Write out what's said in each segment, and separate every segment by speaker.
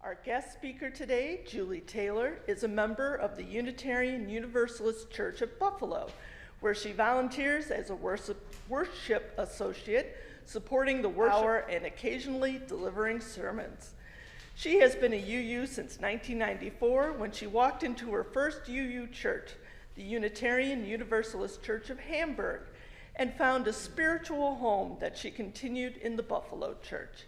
Speaker 1: Our guest speaker today, Julie Taylor, is a member of the Unitarian Universalist Church of Buffalo, where she volunteers as a worship associate, supporting the worship hour and occasionally delivering sermons. She has been a UU since 1994 when she walked into her first UU church, the Unitarian Universalist Church of Hamburg, and found a spiritual home that she continued in the Buffalo church.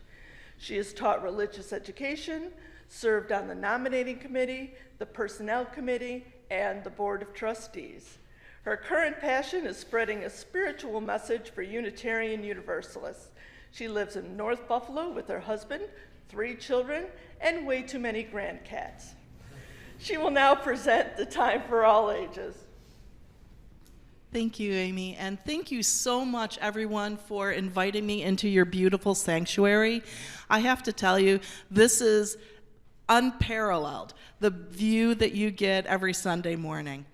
Speaker 1: She has taught religious education, served on the nominating committee, the personnel committee, and the board of trustees. Her current passion is spreading a spiritual message for Unitarian Universalists. She lives in North Buffalo with her husband, 3 children, and way too many grandcats. She will now present The Time for All Ages.
Speaker 2: Thank you, Amy, and thank you so much, everyone, for inviting me into your beautiful sanctuary. I have to tell you, this is unparalleled, the view that you get every Sunday morning.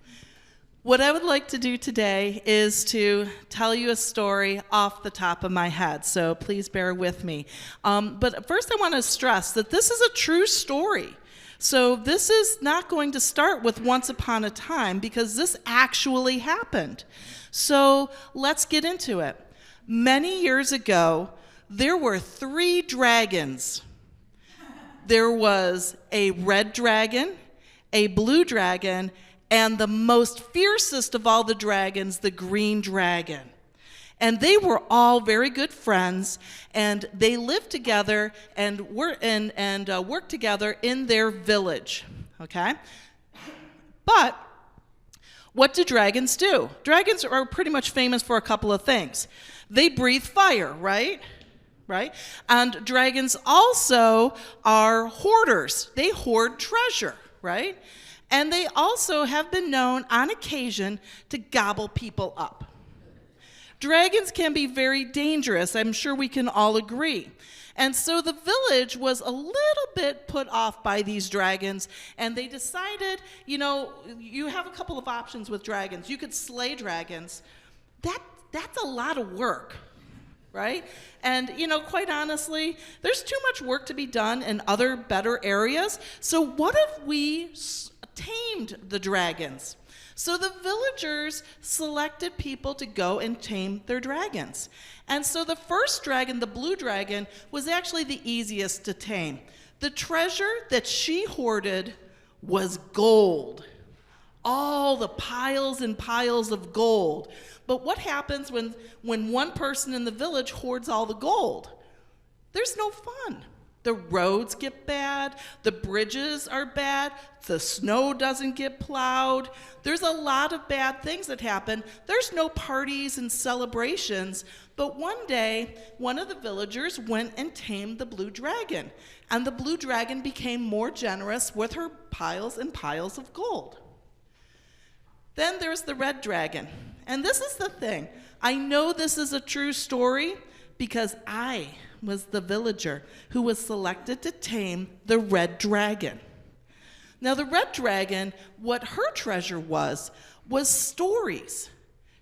Speaker 2: What I would like to do today is to tell you a story off the top of my head, so please bear with me. But first I want to stress that this is a true story. So this is not going to start with once upon a time, because this actually happened. So let's get into it. Many years ago, there were 3 dragons. There was a red dragon, a blue dragon, and the most fiercest of all the dragons, the green dragon. And they were all very good friends, and they lived together and worked together in their village, okay? But what do dragons do? Dragons are pretty much famous for a couple of things. They breathe fire, right? And dragons also are hoarders. They hoard treasure, right? And they also have been known on occasion to gobble people up. Dragons can be very dangerous. I'm sure we can all agree. And so the village was a little bit put off by these dragons, and they decided, you have a couple of options with dragons. You could slay dragons. That's a lot of work, right? And, quite honestly, there's too much work to be done in other better areas. So what if we tamed the dragons? So the villagers selected people to go and tame their dragons. And so the first dragon, the blue dragon, was actually the easiest to tame. The treasure that she hoarded was gold. All the piles and piles of gold. But what happens when one person in the village hoards all the gold? There's no fun. The roads get bad, the bridges are bad, the snow doesn't get plowed. There's a lot of bad things that happen. There's no parties and celebrations. But one day, one of the villagers went and tamed the blue dragon, and the blue dragon became more generous with her piles and piles of gold. Then there's the red dragon. And this is the thing. I know this is a true story because I was the villager who was selected to tame the red dragon. Now the red dragon, what her treasure was stories.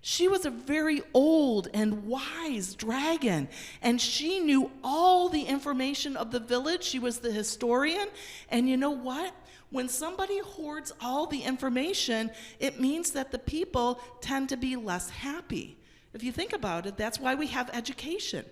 Speaker 2: She was a very old and wise dragon, and she knew all the information of the village. She was the historian, and you know what? When somebody hoards all the information, it means that the people tend to be less happy. If you think about it, that's why we have education.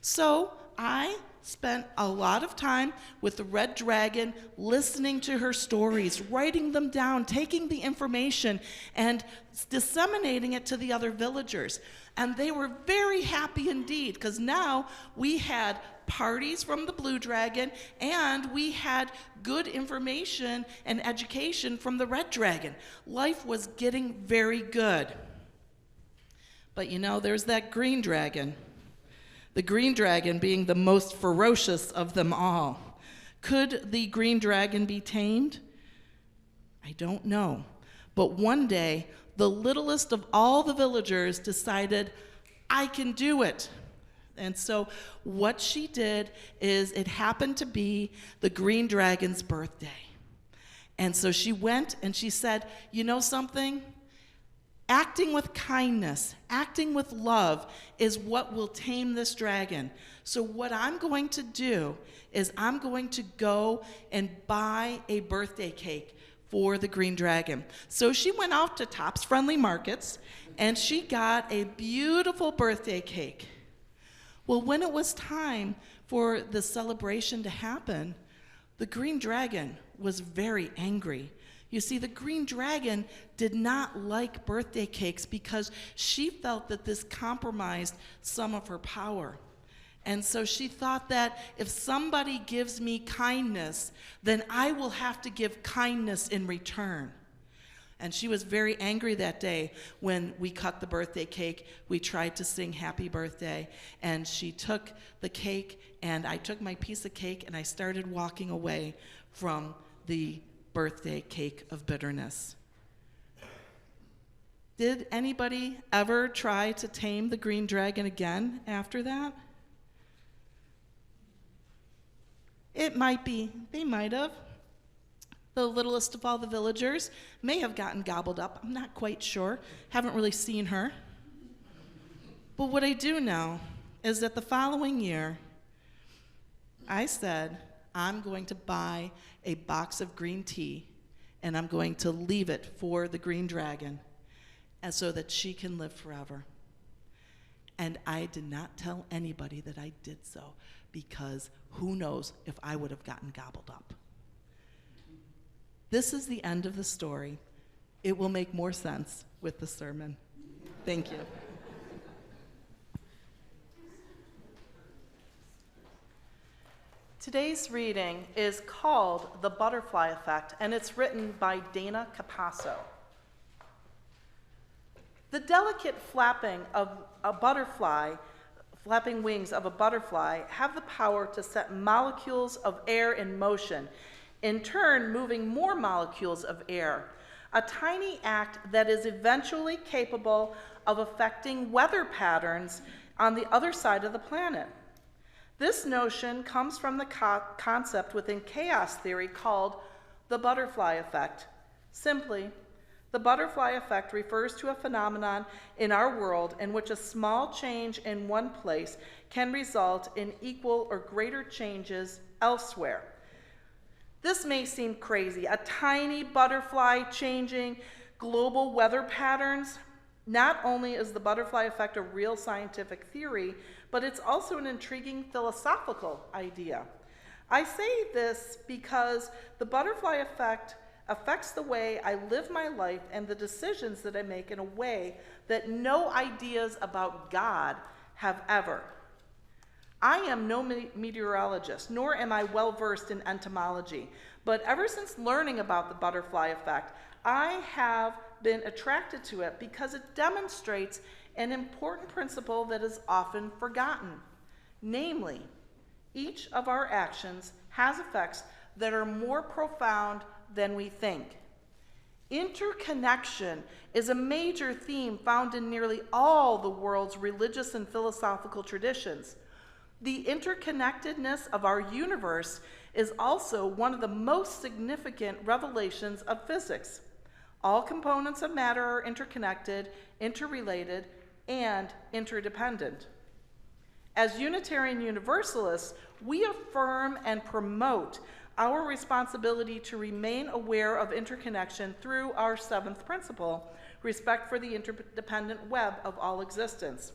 Speaker 2: So I spent a lot of time with the red dragon, listening to her stories, writing them down, taking the information, and disseminating it to the other villagers. And they were very happy indeed, because now we had parties from the blue dragon, and we had good information and education from the red dragon. Life was getting very good. But there's that green dragon. The green dragon being the most ferocious of them all. Could the green dragon be tamed? I don't know. But one day, the littlest of all the villagers decided, I can do it. And so what she did is, it happened to be the green dragon's birthday. And so she went and she said, you know something? Acting with kindness, acting with love is what will tame this dragon. So what I'm going to do is I'm going to go and buy a birthday cake for the green dragon. So she went out to Tops Friendly Markets and she got a beautiful birthday cake. Well, when it was time for the celebration to happen, the green dragon was very angry. You see, the green dragon did not like birthday cakes because she felt that this compromised some of her power. And so she thought that if somebody gives me kindness, then I will have to give kindness in return. And she was very angry that day when we cut the birthday cake. We tried to sing happy birthday, and she took the cake, and I took my piece of cake, and I started walking away from the birthday cake of bitterness. Did anybody ever try to tame the green dragon again after that? It might be, they might have. The littlest of all the villagers may have gotten gobbled up. I'm not quite sure. Haven't really seen her. But what I do know is that the following year, I said, I'm going to buy a box of green tea and I'm going to leave it for the green dragon and so that she can live forever. And I did not tell anybody that I did so because who knows if I would have gotten gobbled up. This is the end of the story. It will make more sense with the sermon. Thank you. Today's reading is called The Butterfly Effect, and it's written by Dana Capasso. The delicate flapping wings of a butterfly have the power to set molecules of air in motion, in turn moving more molecules of air, a tiny act that is eventually capable of affecting weather patterns on the other side of the planet. This notion comes from the concept within chaos theory called the butterfly effect. Simply, the butterfly effect refers to a phenomenon in our world in which a small change in one place can result in equal or greater changes elsewhere. This may seem crazy, a tiny butterfly changing global weather patterns. Not only is the butterfly effect a real scientific theory, but it's also an intriguing philosophical idea. I say this because the butterfly effect affects the way I live my life and the decisions that I make in a way that no ideas about God have ever. I am no meteorologist, nor am I well versed in entomology, but ever since learning about the butterfly effect, I have been attracted to it because it demonstrates an important principle that is often forgotten. Namely, each of our actions has effects that are more profound than we think. Interconnection is a major theme found in nearly all the world's religious and philosophical traditions. The interconnectedness of our universe is also one of the most significant revelations of physics. All components of matter are interconnected, interrelated, and interdependent. As Unitarian Universalists, we affirm and promote our responsibility to remain aware of interconnection through our seventh principle, respect for the interdependent web of all existence.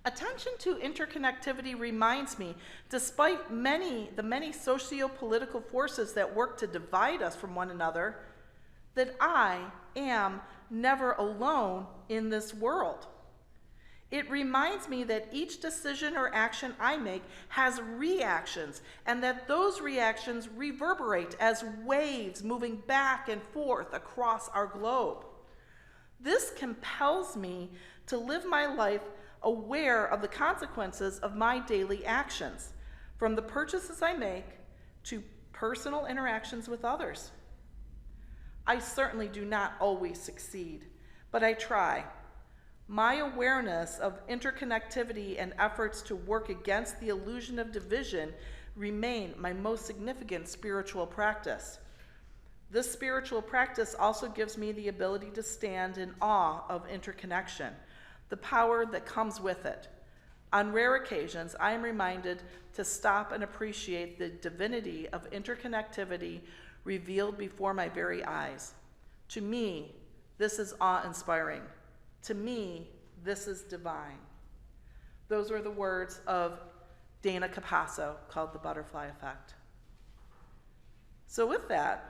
Speaker 2: Attention to interconnectivity reminds me, despite the many socio-political forces that work to divide us from one another, that I am never alone in this world. It reminds me that each decision or action I make has reactions, and that those reactions reverberate as waves moving back and forth across our globe. This compels me to live my life aware of the consequences of my daily actions, from the purchases I make to personal interactions with others. I certainly do not always succeed, but I try. My awareness of interconnectivity and efforts to work against the illusion of division remain my most significant spiritual practice. This spiritual practice also gives me the ability to stand in awe of interconnection, the power that comes with it. On rare occasions, I am reminded to stop and appreciate the divinity of interconnectivity revealed before my very eyes. To me, this is awe-inspiring. To me, this is divine. Those were the words of Dana Capasso, called The Butterfly Effect. So with that,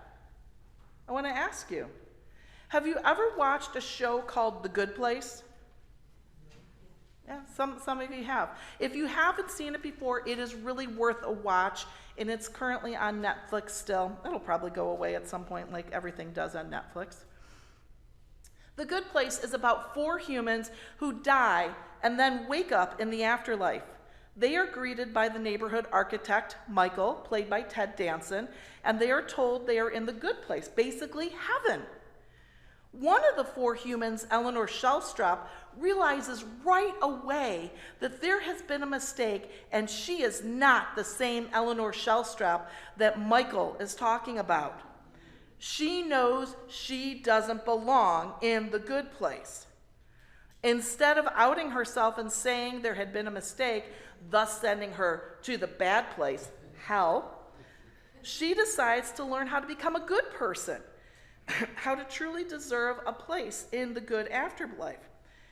Speaker 2: I want to ask you, have you ever watched a show called The Good Place? Yeah, some of you have. If you haven't seen it before, it is really worth a watch, and it's currently on Netflix still. It'll probably go away at some point, like everything does on Netflix. The Good Place is about 4 humans who die and then wake up in the afterlife. They are greeted by the neighborhood architect, Michael, played by Ted Danson, and they are told they are in the good place, basically heaven. One of the 4 humans, Eleanor Shellstrop, realizes right away that there has been a mistake and she is not the same Eleanor Shellstrop that Michael is talking about. She knows she doesn't belong in the good place. Instead of outing herself and saying there had been a mistake, thus sending her to the bad place, hell, she decides to learn how to become a good person, how to truly deserve a place in the good afterlife.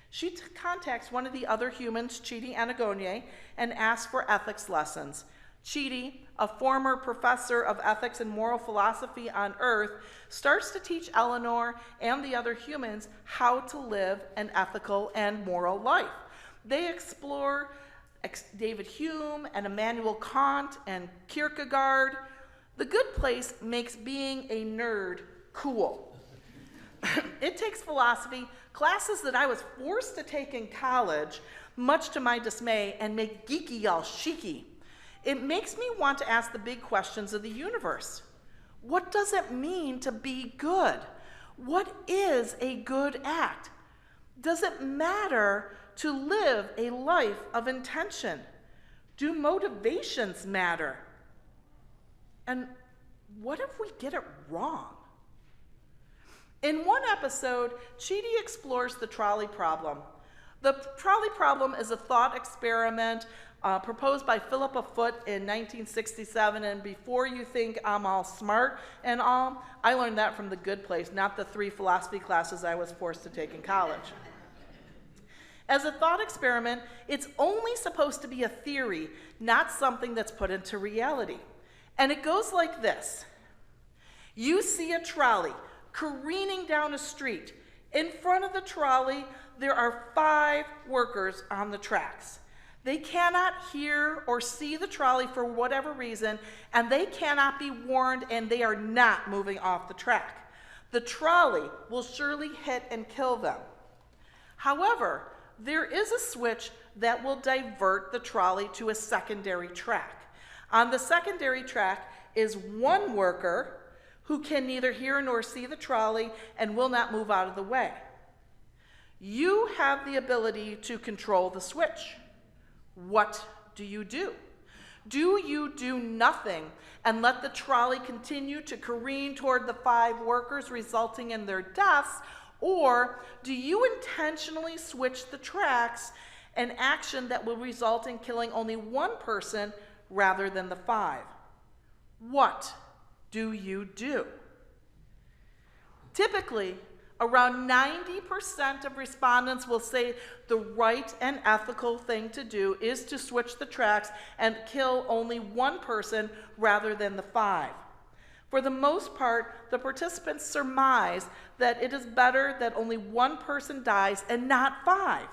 Speaker 2: She contacts one of the other humans, Chidi Anagonye, and asks for ethics lessons. Chidi, a former professor of ethics and moral philosophy on Earth, starts to teach Eleanor and the other humans how to live an ethical and moral life. They explore David Hume and Immanuel Kant and Kierkegaard. The Good Place makes being a nerd cool. It takes philosophy, classes that I was forced to take in college, much to my dismay, and make geeky all chicy. It makes me want to ask the big questions of the universe. What does it mean to be good? What is a good act? Does it matter to live a life of intention? Do motivations matter? And what if we get it wrong? In one episode, Chidi explores the trolley problem. The trolley problem is a thought experiment proposed by Philippa Foot in 1967, and before you think I'm all smart and all, I learned that from The Good Place, not the 3 philosophy classes I was forced to take in college. As a thought experiment, it's only supposed to be a theory, not something that's put into reality. And it goes like this. You see a trolley careening down a street. In front of the trolley, there are 5 workers on the tracks. They cannot hear or see the trolley for whatever reason, and they cannot be warned, and they are not moving off the track. The trolley will surely hit and kill them. However, there is a switch that will divert the trolley to a secondary track. On the secondary track is 1 worker who can neither hear nor see the trolley and will not move out of the way. You have the ability to control the switch. What do you do? Do you do nothing and let the trolley continue to careen toward the 5 workers, resulting in their deaths, or do you intentionally switch the tracks, an action that will result in killing only 1 person rather than the 5? What do you do? Typically, around 90% of respondents will say the right and ethical thing to do is to switch the tracks and kill only 1 person rather than the 5. For the most part, the participants surmise that it is better that only 1 person dies and not 5.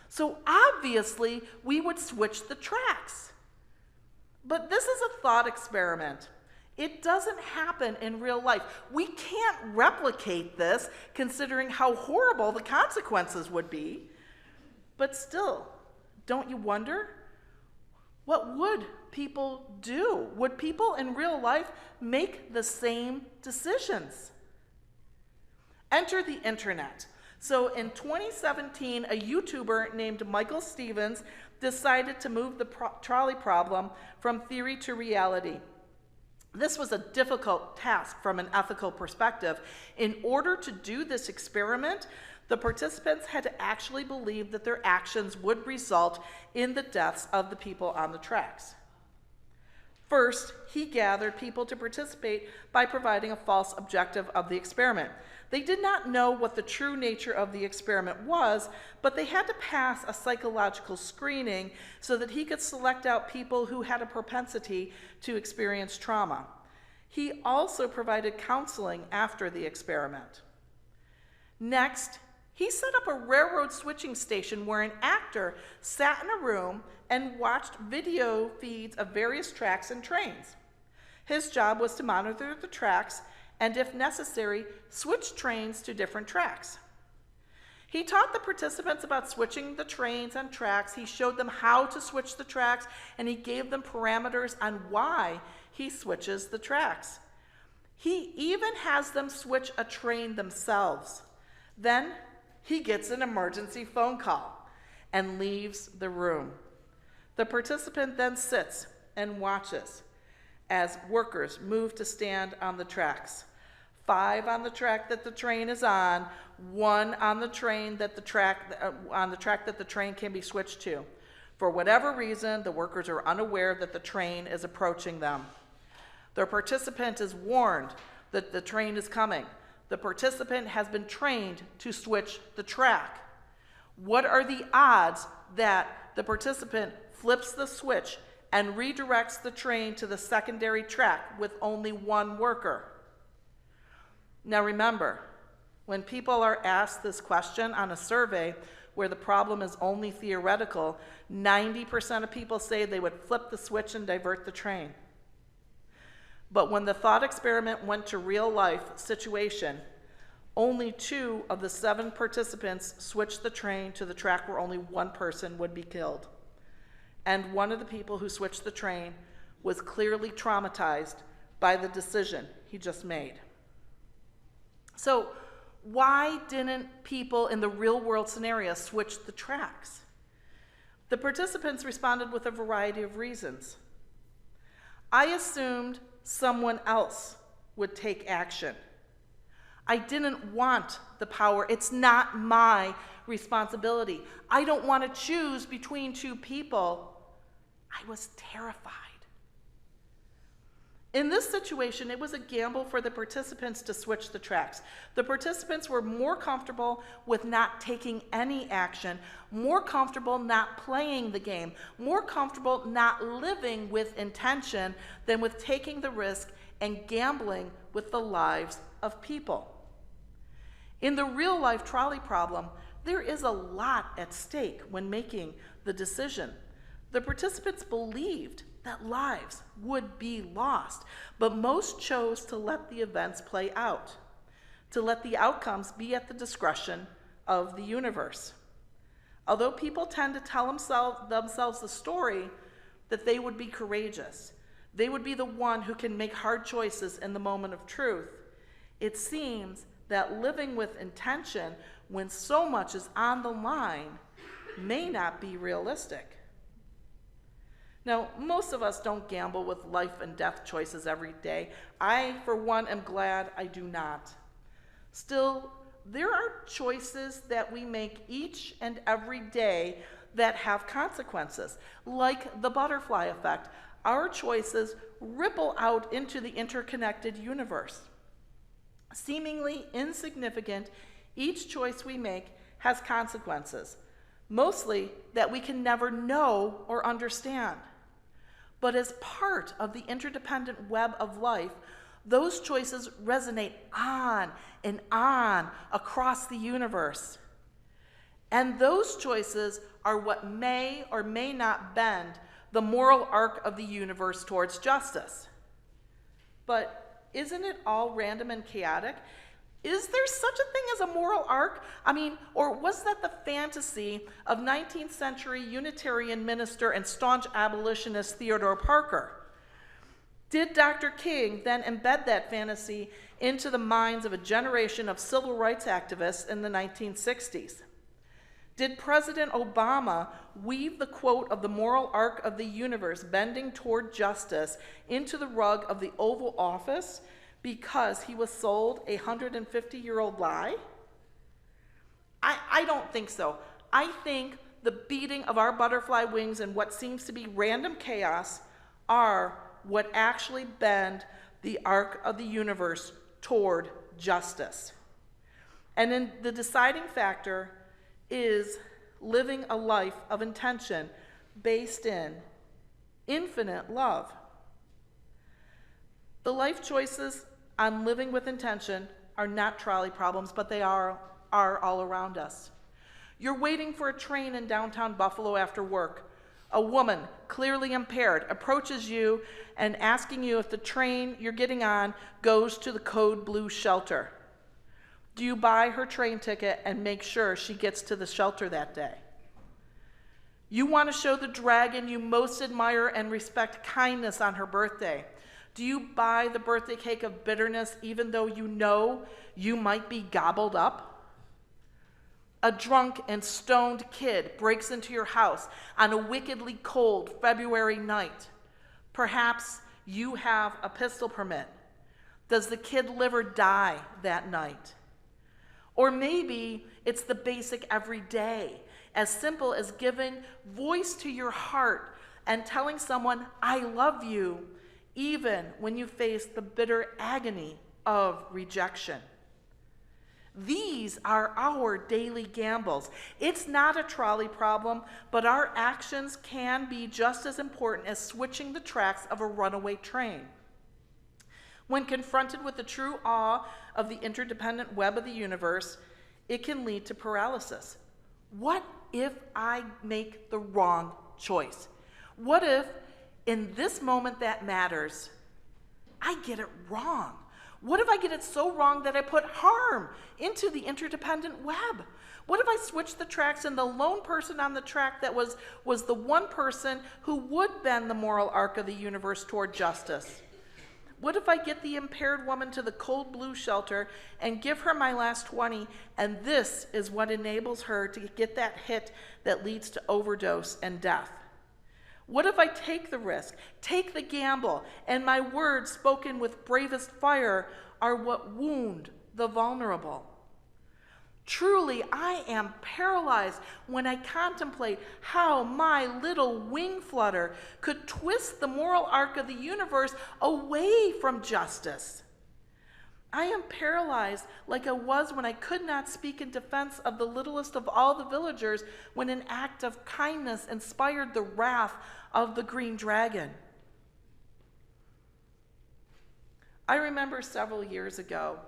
Speaker 2: So obviously, we would switch the tracks. But this is a thought experiment. It doesn't happen in real life. We can't replicate this, considering how horrible the consequences would be. But still, don't you wonder? What would people do? Would people in real life make the same decisions? Enter the internet. So in 2017, a YouTuber named Michael Stevens decided to move the trolley problem from theory to reality. This was a difficult task from an ethical perspective. In order to do this experiment, the participants had to actually believe that their actions would result in the deaths of the people on the tracks. First, he gathered people to participate by providing a false objective of the experiment. They did not know what the true nature of the experiment was, but they had to pass a psychological screening so that he could select out people who had a propensity to experience trauma. He also provided counseling after the experiment. Next, he set up a railroad switching station where an actor sat in a room and watched video feeds of various tracks and trains. His job was to monitor the tracks and, if necessary, switch trains to different tracks. He taught the participants about switching the trains and tracks. He showed them how to switch the tracks, and he gave them parameters on why he switches the tracks. He even has them switch a train themselves. Then he gets an emergency phone call and leaves the room. The participant then sits and watches as workers move to stand on the tracks. 5 on the track that the train is on, 1 on the train that the track that the train can be switched to. For whatever reason, the workers are unaware that the train is approaching them. The participant is warned that the train is coming. The participant has been trained to switch the track. What are the odds that the participant flips the switch and redirects the train to the secondary track with only 1 worker? Now remember, when people are asked this question on a survey where the problem is only theoretical, 90% of people say they would flip the switch and divert the train. But when the thought experiment went to real life situation, only 2 of the 7 participants switched the train to the track where only 1 person would be killed. And one of the people who switched the train was clearly traumatized by the decision he just made. So why didn't people in the real world scenario switch the tracks? The participants responded with a variety of reasons. I assumed someone else would take action. I didn't want the power. It's not my responsibility. I don't want to choose between 2 people. I was terrified. In this situation, it was a gamble for the participants to switch the tracks. The participants were more comfortable with not taking any action, more comfortable not playing the game, more comfortable not living with intention than with taking the risk and gambling with the lives of people. In the real-life trolley problem, there is a lot at stake when making the decision. The participants believed that lives would be lost, but most chose to let the events play out, to let the outcomes be at the discretion of the universe. Although people tend to tell themselves the story that they would be courageous, they would be the one who can make hard choices in the moment of truth, it seems that living with intention when so much is on the line may not be realistic. Now, most of us don't gamble with life and death choices every day. I, for one, am glad I do not. Still, there are choices that we make each and every day that have consequences, like the butterfly effect. Our choices ripple out into the interconnected universe. Seemingly insignificant, each choice we make has consequences, mostly that we can never know or understand. But as part of the interdependent web of life, those choices resonate on and on across the universe. And those choices are what may or may not bend the moral arc of the universe towards justice. But isn't it all random and chaotic? Is there such a thing as a moral arc? Or was that the fantasy of 19th century Unitarian minister and staunch abolitionist Theodore Parker? Did Dr. King then embed that fantasy into the minds of a generation of civil rights activists in the 1960s? Did President Obama weave the quote of the moral arc of the universe bending toward justice into the rug of the Oval Office because he was sold a 150-year-old lie? I don't think so. I think the beating of our butterfly wings and what seems to be random chaos are what actually bend the arc of the universe toward justice. And then the deciding factor is living a life of intention based in infinite love. The life choices on living with intention are not trolley problems, but they are all around us. You're waiting for a train in downtown Buffalo after work. A woman, clearly impaired, approaches you and asking you if the train you're getting on goes to the Code Blue shelter. Do you buy her train ticket and make sure she gets to the shelter that day? You want to show the dragon you most admire and respect kindness on her birthday. Do you buy the birthday cake of bitterness even though you know you might be gobbled up? A drunk and stoned kid breaks into your house on a wickedly cold February night. Perhaps you have a pistol permit. Does the kid live or die that night? Or maybe it's the basic everyday, as simple as giving voice to your heart and telling someone, I love you, even when you face the bitter agony of rejection. These are our daily gambles. It's not a trolley problem, but our actions can be just as important as switching the tracks of a runaway train. When confronted with the true awe of the interdependent web of the universe, it can lead to paralysis. What if I make the wrong choice? What if, in this moment that matters, I get it wrong? What if I get it so wrong that I put harm into the interdependent web? What if I switch the tracks and the lone person on the track that was the one person who would bend the moral arc of the universe toward justice? What if I get the impaired woman to the Cold Blue shelter and give her my last 20, and this is what enables her to get that hit that leads to overdose and death? What if I take the risk, take the gamble, and my words spoken with bravest fire are what wound the vulnerable? Truly, I am paralyzed when I contemplate how my little wing flutter could twist the moral arc of the universe away from justice. I am paralyzed like I was when I could not speak in defense of the littlest of all the villagers when an act of kindness inspired the wrath of the green dragon. I remember several years ago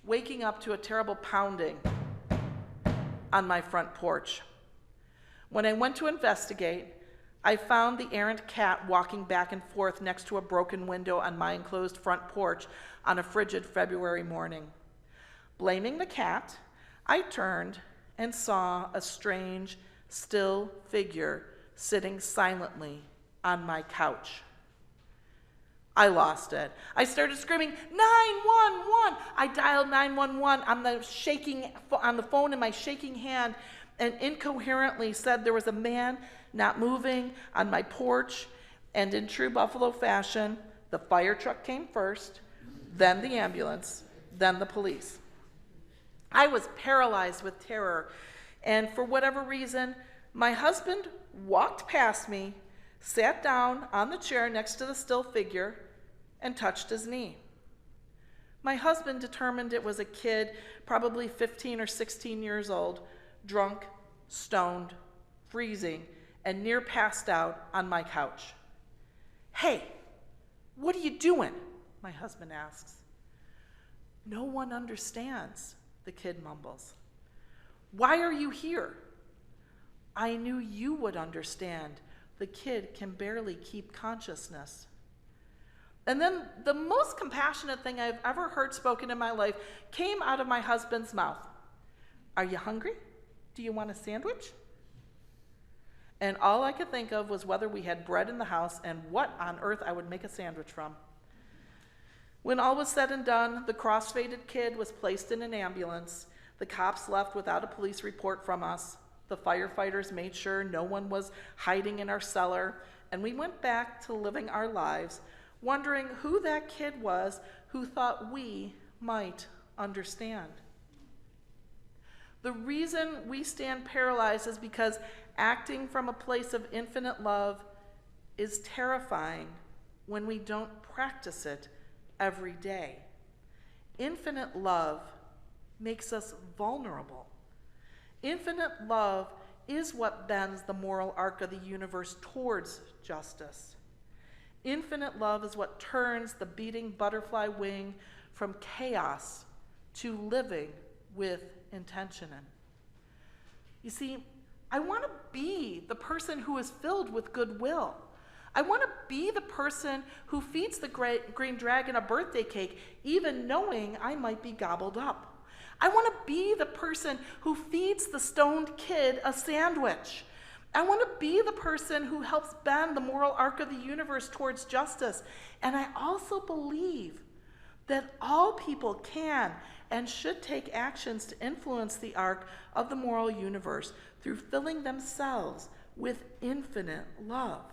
Speaker 2: waking up to a terrible pounding on my front porch. When I went to investigate, I found the errant cat walking back and forth next to a broken window on my enclosed front porch on a frigid February morning. Blaming the cat, I turned and saw a strange, still figure sitting silently on my couch. I lost it. I started screaming, 911! I dialed 911 on the phone in my shaking hand and incoherently said there was a man not moving on my porch, and in true Buffalo fashion, the fire truck came first, then the ambulance, then the police. I was paralyzed with terror, and for whatever reason, my husband walked past me, sat down on the chair next to the still figure, and touched his knee. My husband determined it was a kid, probably 15 or 16 years old, drunk, stoned, freezing, and near passed out on my couch. Hey, what are you doing? My husband asks. No one understands, the kid mumbles. Why are you here? I knew you would understand. The kid can barely keep consciousness. And then the most compassionate thing I've ever heard spoken in my life came out of my husband's mouth. Are you hungry? Do you want a sandwich? And all I could think of was whether we had bread in the house and what on earth I would make a sandwich from. When all was said and done, the cross-faded kid was placed in an ambulance. The cops left without a police report from us. The firefighters made sure no one was hiding in our cellar, and we went back to living our lives, wondering who that kid was who thought we might understand. The reason we stand paralyzed is because acting from a place of infinite love is terrifying when we don't practice it every day. Infinite love makes us vulnerable. Infinite love is what bends the moral arc of the universe towards justice. Infinite love is what turns the beating butterfly wing from chaos to living with intention. You see, I want to be the person who is filled with goodwill. I want to be the person who feeds the green dragon a birthday cake, even knowing I might be gobbled up. I want to be the person who feeds the stoned kid a sandwich. I want to be the person who helps bend the moral arc of the universe towards justice. And I also believe that all people can and should take actions to influence the arc of the moral universe through filling themselves with infinite love.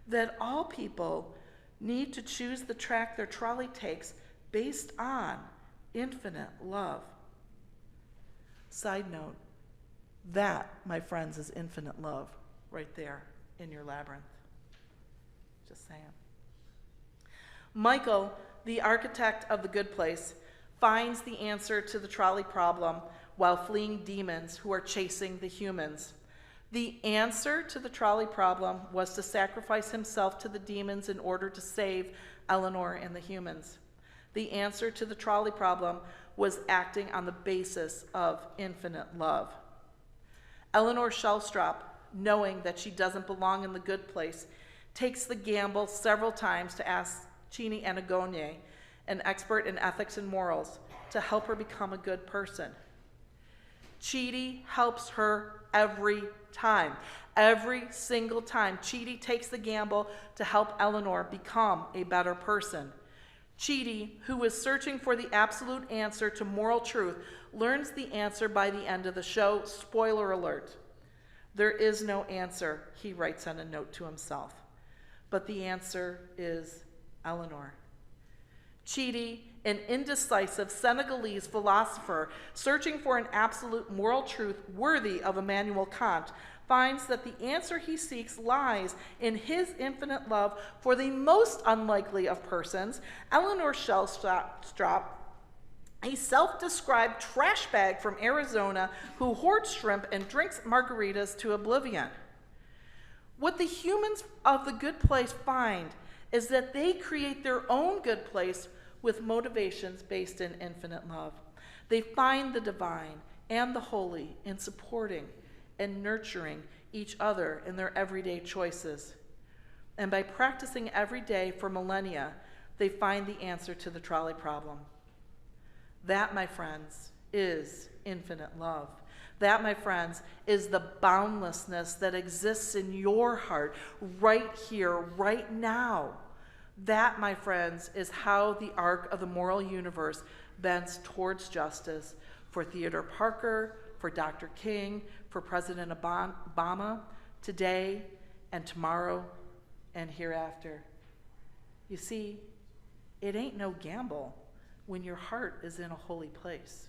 Speaker 2: That all people need to choose the track their trolley takes based on infinite love. Side note, that, my friends, is infinite love right there in your labyrinth. Just saying. Michael, the architect of the good place, finds the answer to the trolley problem while fleeing demons who are chasing the humans. The answer to the trolley problem was to sacrifice himself to the demons in order to save Eleanor and the humans. The answer to the trolley problem was acting on the basis of infinite love. Eleanor Shellstrop, knowing that she doesn't belong in the good place, takes the gamble several times to ask Chini Anagonye, an expert in ethics and morals, to help her become a good person. Chidi helps her every time. Every single time, Chidi takes the gamble to help Eleanor become a better person. Chidi, who is searching for the absolute answer to moral truth, learns the answer by the end of the show. Spoiler alert. There is no answer, he writes on a note to himself. But the answer is Eleanor. Chidi, an indecisive Senegalese philosopher searching for an absolute moral truth worthy of Immanuel Kant, finds that the answer he seeks lies in his infinite love for the most unlikely of persons, Eleanor Shellstrop, a self-described trash bag from Arizona who hoards shrimp and drinks margaritas to oblivion. What the humans of the good place find is that they create their own good place with motivations based in infinite love. They find the divine and the holy in supporting and nurturing each other in their everyday choices. And by practicing every day for millennia, they find the answer to the trolley problem. That, my friends, is infinite love. That, my friends, is the boundlessness that exists in your heart right here, right now. That, my friends, is how the arc of the moral universe bends towards justice for Theodore Parker, for Dr. King, for President Obama, today and tomorrow and hereafter. You see, it ain't no gamble when your heart is in a holy place.